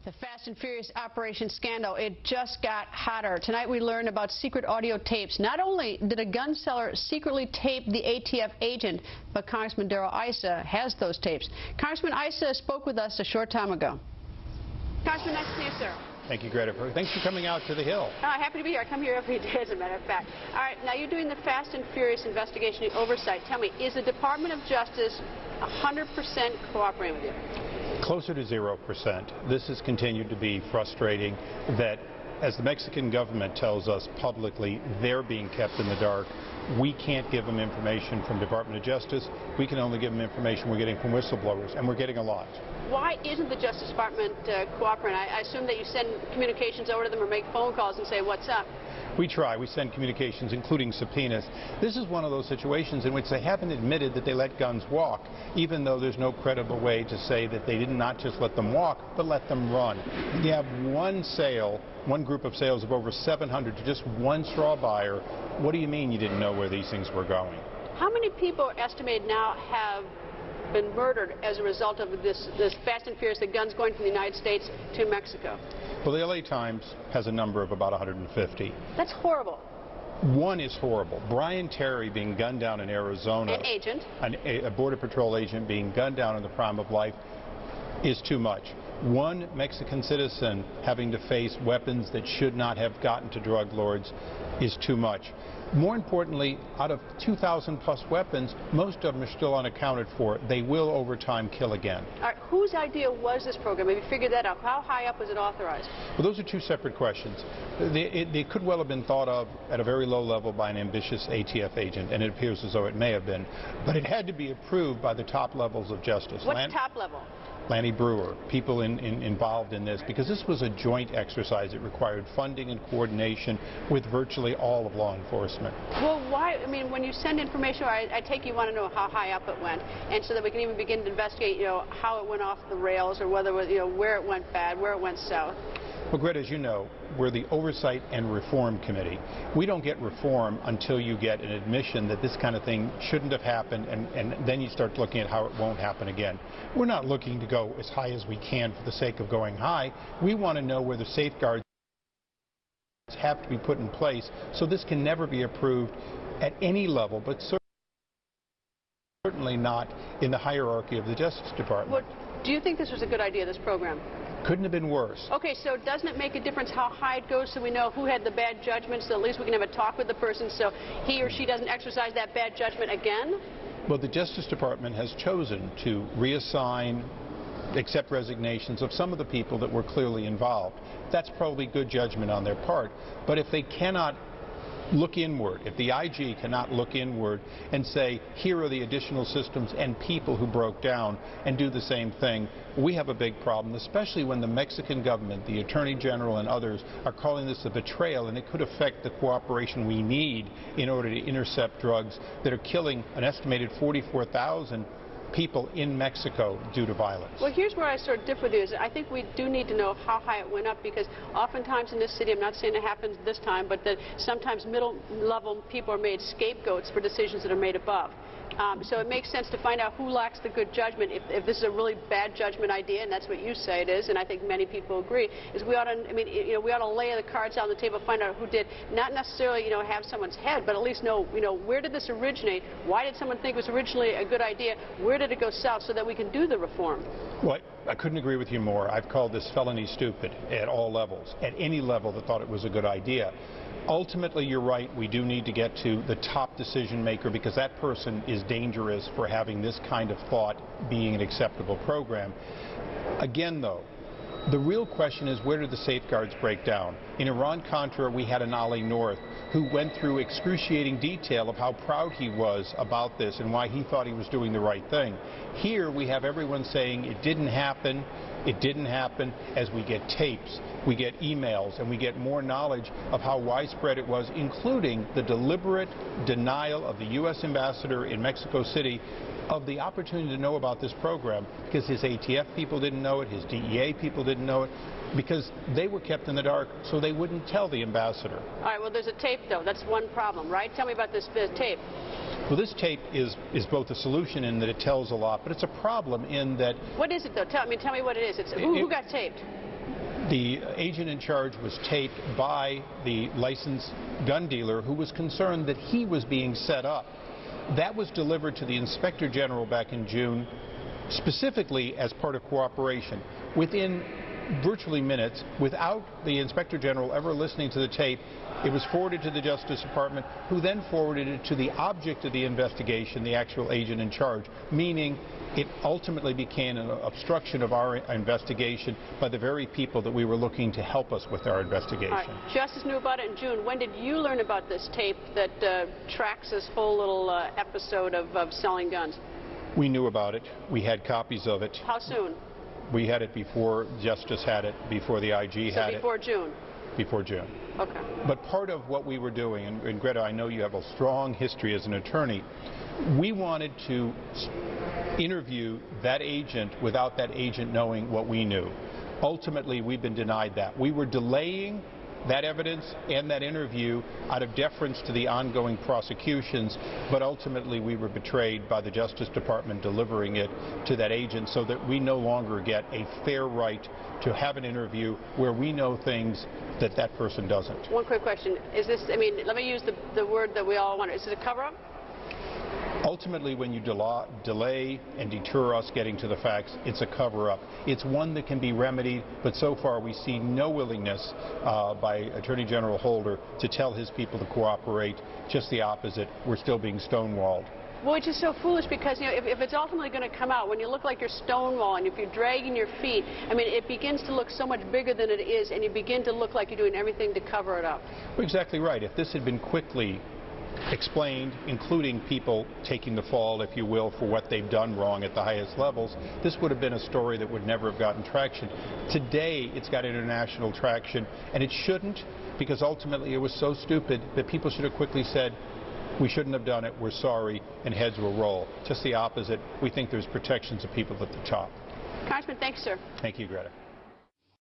The Fast and Furious operation scandal, it just got hotter. Tonight we learned about secret audio tapes. Not only did a gun seller secretly tape the ATF agent, but Congressman Darrell Issa has those tapes. Congressman Issa spoke with us a short time ago. Congressman, nice to see you, sir. Thank you, Greta. Thanks for coming out to the Hill. Happy to be here. I come here every day, as a matter of fact. All right, now you're doing the Fast and Furious investigation oversight. Tell me, is the Department of Justice 100% cooperating with you? Closer to 0%. This has continued to be frustrating that, as the Mexican government tells us publicly, they're being kept in the dark. We can't give them information from Department of Justice. We can only give them information we're getting from whistleblowers, and we're getting a lot. Why isn't the Justice Department cooperating? I assume that you send communications over to them or make phone calls and say, what's up? We try. We send communications, including subpoenas. This is one of those situations in which they haven't admitted that they let guns walk, even though there's no credible way to say that they did not just let them walk, but let them run. You have one sale, one group of sales of over 700 to just one straw buyer. What do you mean you didn't know where these things were going? How many people are estimated now have been murdered as a result of this Fast and Furious, the guns going from the United States to Mexico? Well, the LA Times has a number of about 150. That's horrible. One is horrible. Brian Terry being gunned down in Arizona. An agent. A Border Patrol agent being gunned down in the prime of life is too much. One Mexican citizen having to face weapons that should not have gotten to drug lords is too much. More importantly, out of 2,000 plus weapons, most of them are still unaccounted for. They will over time kill again. All right, whose idea was this program? Have you figured that out? How high up was it authorized? Well, those are two separate questions. They could well have been thought of at a very low level by an ambitious ATF agent, and it appears as though it may have been. But it had to be approved by the top levels of justice. What's top level? Lanny Brewer, people involved in this, because this was a joint exercise. It required funding and coordination with virtually all of law enforcement. Well, why? I mean, when you send information, I take you want to know how high up it went, and so that we can even begin to investigate, how it went off the rails, or whether, where it went bad, where it went south. Well, Greta, as you know, we're the Oversight and Reform Committee. We don't get reform until you get an admission that this kind of thing shouldn't have happened, and then you start looking at how it won't happen again. We're not looking to go as high as we can for the sake of going high. We want to know where the safeguards have to be put in place so this can never be approved at any level, but certainly not in the hierarchy of the Justice Department. Well, do you think this was a good idea, this program? Couldn't have been worse. Okay, so doesn't it make a difference how high it goes so we know who had the bad judgment, so at least we can have a talk with the person so he or she doesn't exercise that bad judgment again? Well, the Justice Department has chosen to reassign, accept resignations of some of the people that were clearly involved. That's probably good judgment on their part. But if they cannot look inward, if the IG cannot look inward and say, here are the additional systems and people who broke down, and do the same thing, we have a big problem, especially when the Mexican government, the Attorney General and others are calling this a betrayal, and it could affect the cooperation we need in order to intercept drugs that are killing an estimated 44,000 people in Mexico due to violence. Well, here's where I sort of differ with you. Is I think we do need to know how high it went up, because oftentimes in this city, I'm not saying it happens this time, but that sometimes middle-level people are made scapegoats for decisions that are made above. So it makes sense to find out who lacks the good judgment. If this is a really bad judgment idea, and that's what you say it is, and I think many people agree, is we ought to, we ought to lay the cards on the table, find out who did, not necessarily, have someone's head, but at least know, where did this originate? Why did someone think it was originally a good idea? Where did it go south, so that we can do the reform? Well, I couldn't agree with you more. I've called this felony stupid at all levels, at any level that thought it was a good idea. Ultimately, you're right, we do need to get to the top decision maker, because that person is dangerous for having this kind of thought being an acceptable program. Again, though, the real question is, where did the safeguards break down? In Iran-Contra, we had an Ali North who went through excruciating detail of how proud he was about this and why he thought he was doing the right thing. Here, we have everyone saying it didn't happen. It didn't happen. As we get tapes, we get emails, and we get more knowledge of how widespread it was, including the deliberate denial of the U.S. ambassador in Mexico City of the opportunity to know about this program, because his ATF people didn't know it, his DEA people didn't know it, because they were kept in the dark so they wouldn't tell the ambassador. All right, well, there's a tape, though. That's one problem, right? Tell me about this tape. Well, this tape is both a solution in that it tells a lot, but it's a problem in that... What is it, though? Tell me what it is. Who got taped? The agent in charge was taped by the licensed gun dealer who was concerned that he was being set up. That was delivered to the Inspector General back in June, specifically as part of cooperation. Within virtually minutes, without the Inspector General ever listening to the tape, it was forwarded to the Justice Department, who then forwarded it to the object of the investigation, the actual agent in charge, meaning it ultimately became an obstruction of our investigation by the very people that we were looking to help us with our investigation. All right. Justice knew about it in June. When did you learn about this tape that tracks this whole little episode of selling guns? We knew about it. We had copies of it. How soon? We had it before Justice had it, before the IG had it. Before June? Before June. Okay. But part of what we were doing, and Greta, I know you have a strong history as an attorney, we wanted to interview that agent without that agent knowing what we knew. Ultimately, we've been denied that. We were delaying that evidence and that interview out of deference to the ongoing prosecutions, but ultimately we were betrayed by the Justice Department delivering it to that agent so that we no longer get a fair right to have an interview where we know things that that person doesn't. One quick question. Is this, I mean, let me use the word that we all want. Is it a cover-up? Ultimately, when you delay and deter us getting to the facts, it's a cover-up. It's one that can be remedied, but so far we see no willingness by Attorney General Holder to tell his people to cooperate. Just the opposite. We're still being stonewalled. Well, which is so foolish because, you know, if it's ultimately going to come out, when you look like you're stonewalling, if you're dragging your feet, I mean, it begins to look so much bigger than it is, and you begin to look like you're doing everything to cover it up. Well, exactly right. If this had been quickly explained, including people taking the fall, if you will, for what they've done wrong at the highest levels, this would have been a story that would never have gotten traction. Today, it's got international traction, and it shouldn't, because ultimately it was so stupid that people should have quickly said, we shouldn't have done it, we're sorry, and heads will roll. Just the opposite. We think there's protections of people at the top. Congressman, thanks, sir. Thank you, Greta.